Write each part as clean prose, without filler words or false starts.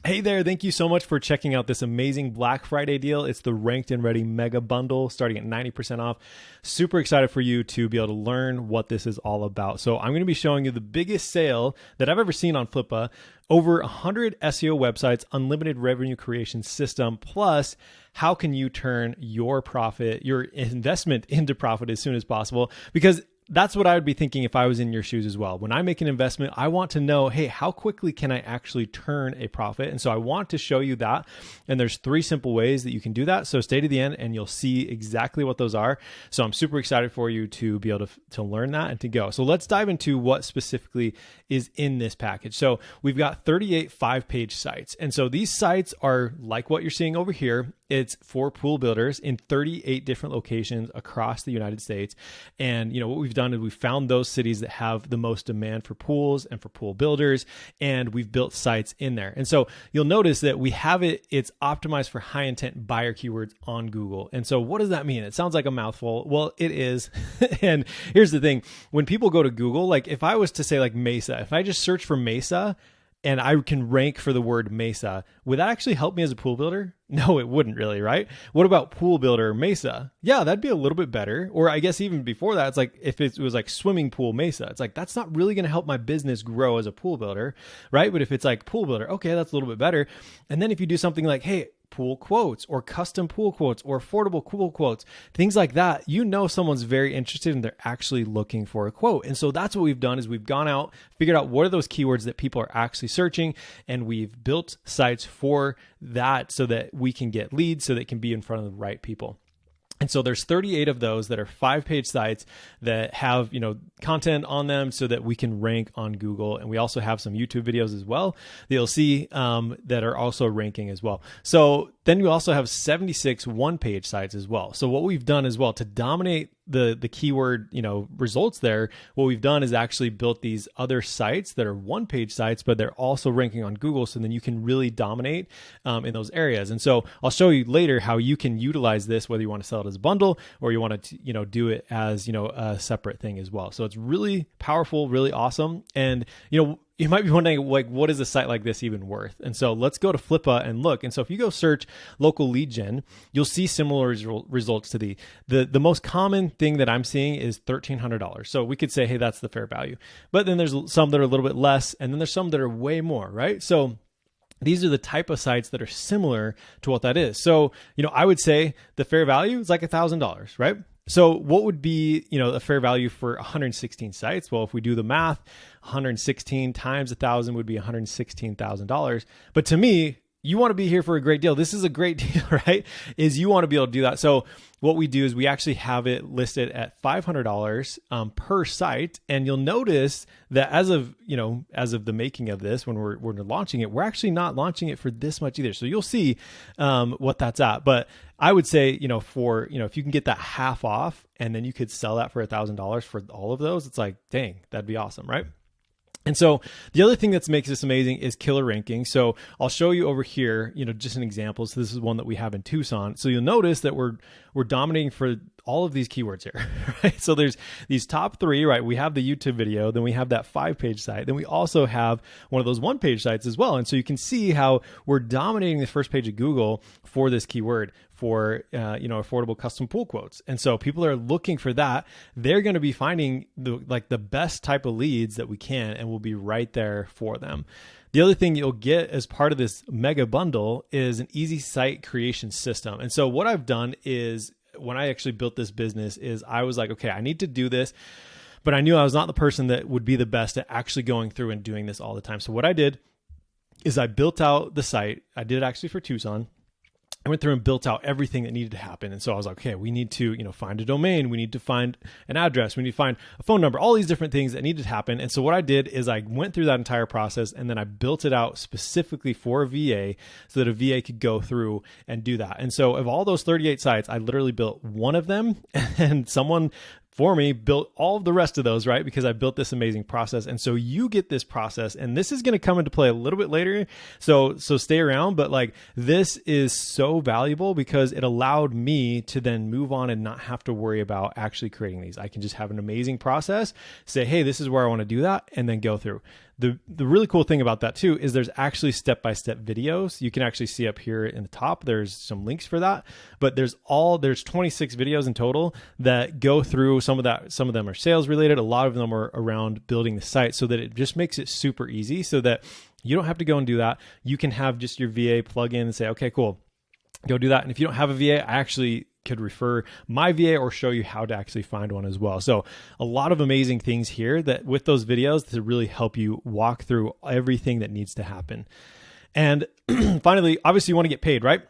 Hey there, thank you so much for checking out this amazing Black Friday deal. It's the Ranked and Ready Mega Bundle starting at 90% off. Super excited for you to be able to learn what this is all about. So I'm going to be showing you the biggest sale that I've ever seen on Flippa, over 100 SEO websites, unlimited revenue creation system, plus how can you turn your profit, your investment into profit as soon as possible? Because that's what I would be thinking if I was in your shoes as well. When I make an investment, I want to know, hey, how quickly can I actually turn a profit? And so I want to show you that. And there's 3 simple ways that you can do that. So stay to the end and you'll see exactly what those are. So I'm super excited for you to be able to learn that and to go. So let's dive into what specifically is in this package. So we've got 38 5-page sites. And so these sites are like what you're seeing over here. It's for pool builders in 38 different locations across the United States. And what we've done is we've found those cities that have the most demand for pools and for pool builders, and we've built sites in there. And so you'll notice that we have it's optimized for high intent buyer keywords on Google. And so what does that mean? It sounds like a mouthful. Well, it is. And here's the thing. When people go to Google, like if I was to say like Mesa, if I just search for Mesa, and I can rank for the word Mesa, would that actually help me as a pool builder? No, it wouldn't really, right? What about pool builder Mesa? Yeah, that'd be a little bit better. Or I guess even before that, it's like if it was like swimming pool Mesa, it's like that's not really going to help my business grow as a pool builder, right? But if it's like pool builder, okay, that's a little bit better. And then if you do something like, hey, pool quotes or custom pool quotes or affordable pool quotes, things like that, someone's very interested and they're actually looking for a quote. And so that's what we've done is we've gone out, figured out what are those keywords that people are actually searching, and we've built sites for that so that we can get leads so that it can be in front of the right people. And so there's 38 of those that are 5-page sites that have, content on them so that we can rank on Google. And we also have some YouTube videos as well that you'll see that are also ranking as well. So then we also have 76 1-page sites as well. So what we've done as well to dominate the keyword, results there, what we've done is actually built these other sites that are 1-page sites, but they're also ranking on Google. So then you can really dominate in those areas. And so I'll show you later how you can utilize this, whether you want to sell it as a bundle or you want to, do it as, a separate thing as well. So it's really powerful, really awesome. And, you might be wondering, like, what is a site like this even worth? And so let's go to Flippa and look. And so if you go search local lead gen, you'll see similar results to the most common thing that I'm seeing is $1,300. So we could say, hey, that's the fair value. But then there's some that are a little bit less, and then there's some that are way more, right? So these are the type of sites that are similar to what that is. So, I would say the fair value is like $1,000, right? So what would be, a fair value for 116 sites? Well, if we do the math, 116 times 1,000 would be $116,000. But to me, you want to be here for a great deal. This is a great deal, right? You want to be able to do that. So what we do is we actually have it listed at $500 per site. And you'll notice that as of the making of this, when we're launching it, we're actually not launching it for this much either. So you'll see what that's at. But I would say, if you can get that half off and then you could sell that for $1,000 for all of those, it's like, dang, that'd be awesome, right? And so the other thing that makes this amazing is killer ranking. So I'll show you over here, just an example. So this is one that we have in Tucson. So you'll notice that we're dominating for all of these keywords here, right? So there's these top 3, right? We have the YouTube video, then we have that 5-page site. Then we also have one of those 1-page sites as well. And so you can see how we're dominating the first page of Google for this keyword for, affordable custom pool quotes. And so people are looking for that. They're going to be finding the best type of leads that we can, and we'll be right there for them. The other thing you'll get as part of this mega bundle is an easy site creation system. And so what I've done is when I actually built this business is I was like, okay, I need to do this, but I knew I was not the person that would be the best at actually going through and doing this all the time. So what I did is I built out the site. I did it actually for Tucson. I went through and built out everything that needed to happen. And so I was like, okay, we need to, find a domain. We need to find an address. We need to find a phone number, all these different things that needed to happen. And so what I did is I went through that entire process and then I built it out specifically for a VA so that a VA could go through and do that. And so of all those 38 sites, I literally built one of them, and someone for me built all of the rest of those, right? Because I built this amazing process. And so you get this process, and this is going to come into play a little bit later. So stay around, but like this is so valuable because it allowed me to then move on and not have to worry about actually creating these. I can just have an amazing process, say, hey, this is where I want to do that, and then go through. the really cool thing about that too is there's actually step-by-step videos. You can actually see up here in the top, there's some links for that, but there's 26 videos in total that go through some of them are sales related. A lot of them are around building the site, so that it just makes it super easy so that you don't have to go and do that. You can have just your VA plug in and say, okay, cool, go do that. And if you don't have a VA, I actually could refer my VA or show you how to actually find one as well. So a lot of amazing things here that with those videos to really help you walk through everything that needs to happen. And finally, obviously you want to get paid, right?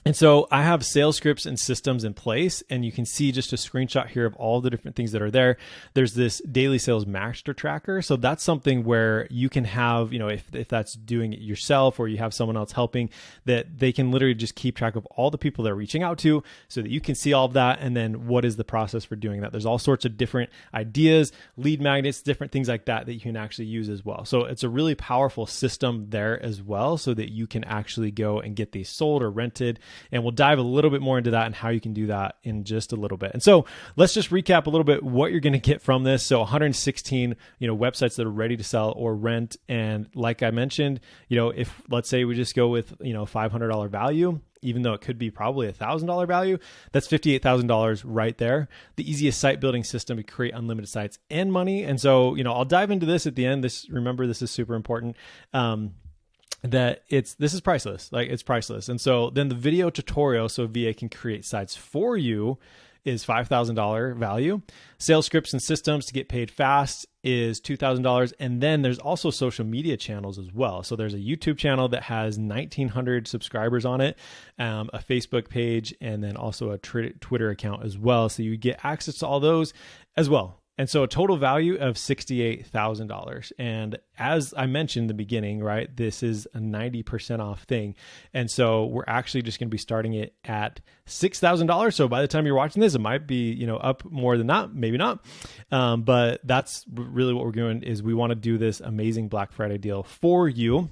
And so I have sales scripts and systems in place, and you can see just a screenshot here of all the different things that are there. There's this daily sales master tracker. So that's something where you can have, if that's doing it yourself or you have someone else helping, that they can literally just keep track of all the people they're reaching out to so that you can see all of that. And then what is the process for doing that? There's all sorts of different ideas, lead magnets, different things like that you can actually use as well. So it's a really powerful system there as well, so that you can actually go and get these sold or rented. And we'll dive a little bit more into that and how you can do that in just a little bit. And so let's just recap a little bit what you're going to get from this. So 116, websites that are ready to sell or rent. And like I mentioned, if let's say we just go with, $500 value, even though it could be probably $1,000 value, that's $58,000 right there. The easiest site building system to create unlimited sites and money. And so, I'll dive into this at the end. Remember, this is super important. That this is priceless. Like, it's priceless. And so then the video tutorial, so VA can create sites for you, is $5,000 value. Sales scripts and systems to get paid fast is $2,000. And then there's also social media channels as well. So there's a YouTube channel that has 1,900 subscribers on it, a Facebook page, and then also a Twitter account as well. So you get access to all those as well. And so a total value of $68,000. And as I mentioned in the beginning, right, this is a 90% off thing. And so we're actually just going to be starting it at $6,000. So by the time you're watching this, it might be, up more than that, maybe not. But that's really what we're doing, is we want to do this amazing Black Friday deal for you.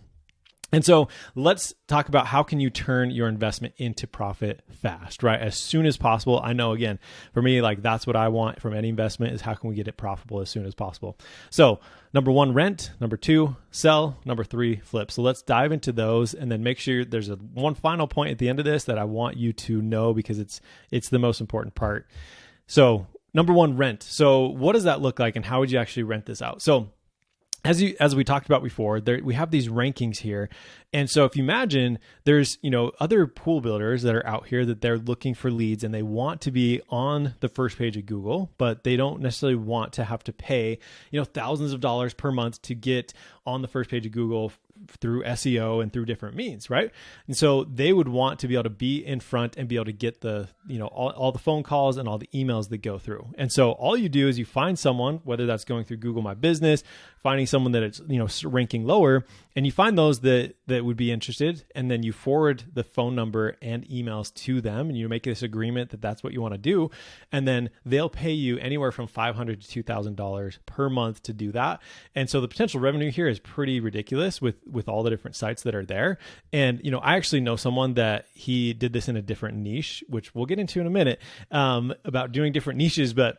And so let's talk about how can you turn your investment into profit fast, right? As soon as possible. I know, again, for me, like, that's what I want from any investment, is how can we get it profitable as soon as possible? So number 1, rent. Number 2, sell. Number 3, flip. So let's dive into those, and then make sure there's one final point at the end of this that I want you to know, because it's the most important part. So number 1, rent. So what does that look like, and how would you actually rent this out? So as we talked about before, we have these rankings here. And so if you imagine, there's, other pool builders that are out here that they're looking for leads, and they want to be on the first page of Google, but they don't necessarily want to have to pay, thousands of dollars per month to get on the first page of Google through SEO and through different means, right? And so they would want to be able to be in front and be able to get the, all the phone calls and all the emails that go through. And so all you do is you find someone, whether that's going through Google My Business, finding someone that it's, ranking lower, and you find those that would be interested, and then you forward the phone number and emails to them, and you make this agreement that that's what you want to do. And then they'll pay you anywhere from $500 to $2,000 per month to do that. And so the potential revenue here is pretty ridiculous with all the different sites that are there. And, I actually know someone that he did this in a different niche, which we'll get into in a minute, about doing different niches, but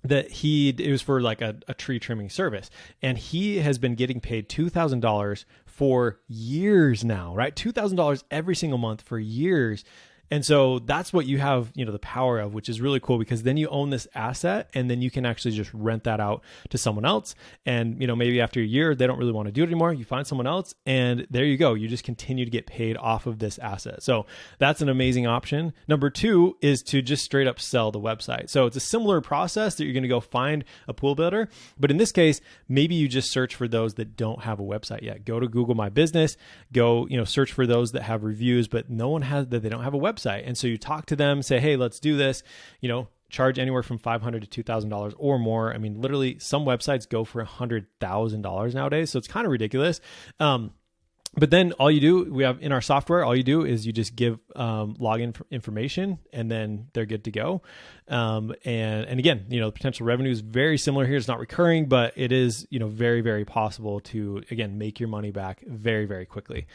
it was for like a tree trimming service. And he has been getting paid $2,000 for years now, right? $2,000 every single month for years. And so that's what you have, the power of, which is really cool, because then you own this asset, and then you can actually just rent that out to someone else. And, maybe after a year, they don't really want to do it anymore. You find someone else, and there you go. You just continue to get paid off of this asset. So that's an amazing option. Number 2 is to just straight up sell the website. So it's a similar process that you're going to go find a pool builder. But in this case, maybe you just search for those that don't have a website yet. Go to Google My Business, go, search for those that have reviews, but they don't have a website. And so you talk to them, say, hey, let's do this, charge anywhere from $500 to $2,000 or more. I mean, literally some websites go for $100,000 nowadays. So it's kind of ridiculous. But then all you do, we have in our software, all you do is you just give login information, and then they're good to go. And again, the potential revenue is very similar here. It's not recurring, but it is, very, very possible to, again, make your money back very, very quickly.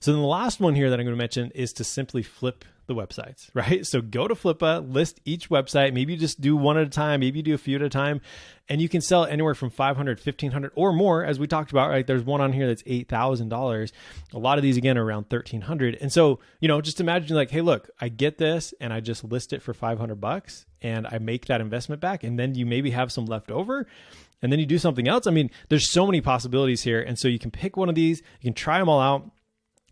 So then the last one here that I'm going to mention is to simply flip the websites, right? So go to Flippa, list each website. Maybe you just do one at a time. Maybe you do a few at a time, and you can sell anywhere from $500, $1,500 or more, as we talked about, right? There's one on here that's $8,000. A lot of these, again, are around $1,300. And so, just imagine like, hey, look, I get this and I just list it for $500 and I make that investment back. And then you maybe have some left over and then you do something else. I mean, there's so many possibilities here. And so you can pick one of these, you can try them all out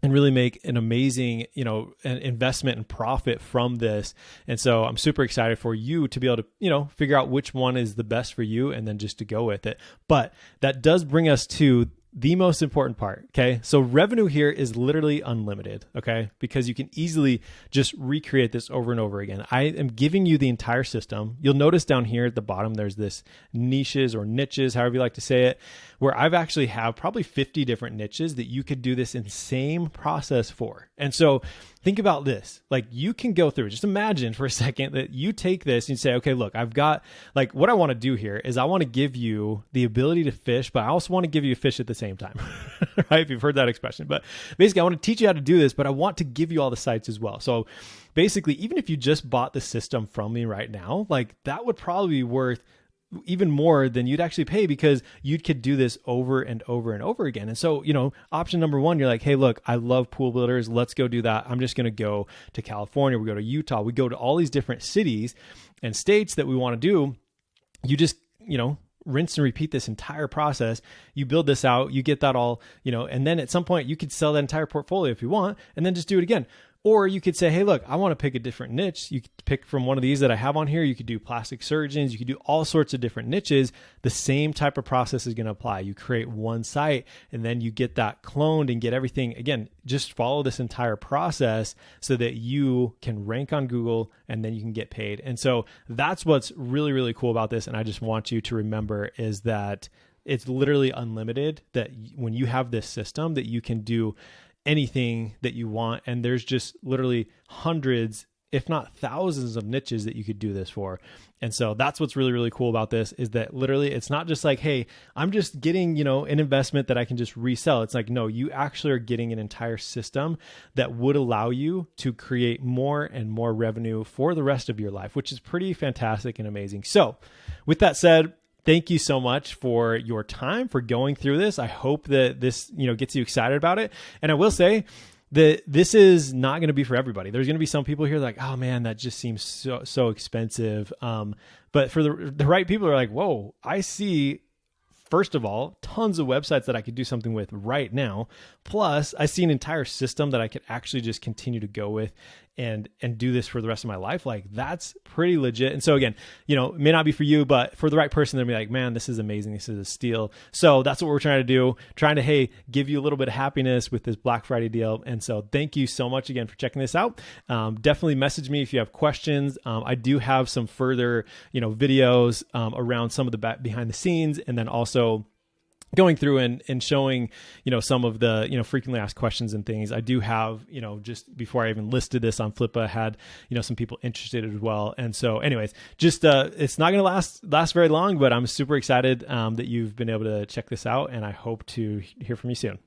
and really make an amazing, an investment and profit from this. And so I'm super excited for you to be able to, figure out which one is the best for you and then just to go with it. But that does bring us to the most important part. Okay. So revenue here is literally unlimited. Okay. Because you can easily just recreate this over and over again. I am giving you the entire system. You'll notice down here at the bottom, there's this niches or niches, however you like to say it, where I've actually have probably 50 different niches that you could do this insane process for. And so think about this, like you can go through, just imagine for a second that you take this and you say, okay, look, I've got like, what I want to do here is I want to give you the ability to fish, but I also want to give you a fish at the same time, right? If you've heard that expression, but basically I want to teach you how to do this, but I want to give you all the sites as well. So basically, even if you just bought the system from me right now, like that would probably be worth even more than you'd actually pay because you could do this over and over and over again. And so, option number one, you're like, hey, look, I love pool builders. Let's go do that. I'm just going to go to California. We go to Utah. We go to all these different cities and states that we want to do. You just, rinse and repeat this entire process. You build this out, you get that all, and then at some point you could sell that entire portfolio if you want, and then just do it again. Or you could say, hey, look, I want to pick a different niche. You could pick from one of these that I have on here. You could do plastic surgeons. You could do all sorts of different niches. The same type of process is going to apply. You create one site and then you get that cloned and get everything. Again, just follow this entire process so that you can rank on Google and then you can get paid. And so that's what's really, really cool about this. And I just want you to remember is that it's literally unlimited, that when you have this system that you can do anything that you want. And there's just literally hundreds, if not thousands of niches that you could do this for. And so that's what's really, really cool about this is that literally it's not just like, hey, I'm just getting, an investment that I can just resell. It's like, no, you actually are getting an entire system that would allow you to create more and more revenue for the rest of your life, which is pretty fantastic and amazing. So with that said, thank you so much for your time, for going through this. I hope that this, gets you excited about it. And I will say that this is not going to be for everybody. There's going to be some people here like, oh man, that just seems so expensive. But for the right people are like, whoa, I see, first of all, tons of websites that I could do something with right now. Plus, I see an entire system that I could actually just continue to go with and do this for the rest of my life. Like that's pretty legit. And so again, it may not be for you, but for the right person, they'll be like, man, this is amazing. This is a steal. So that's what we're trying to do, hey, give you a little bit of happiness with this Black Friday deal. And so thank you so much again for checking this out. Definitely message me if you have questions. I do have some further, videos around some of the behind the scenes, and then also going through and showing, some of the, frequently asked questions and things. I do have, just before I even listed this on Flippa, had, some people interested as well. And so anyways, just, it's not going to last very long, but I'm super excited, that you've been able to check this out, and I hope to hear from you soon.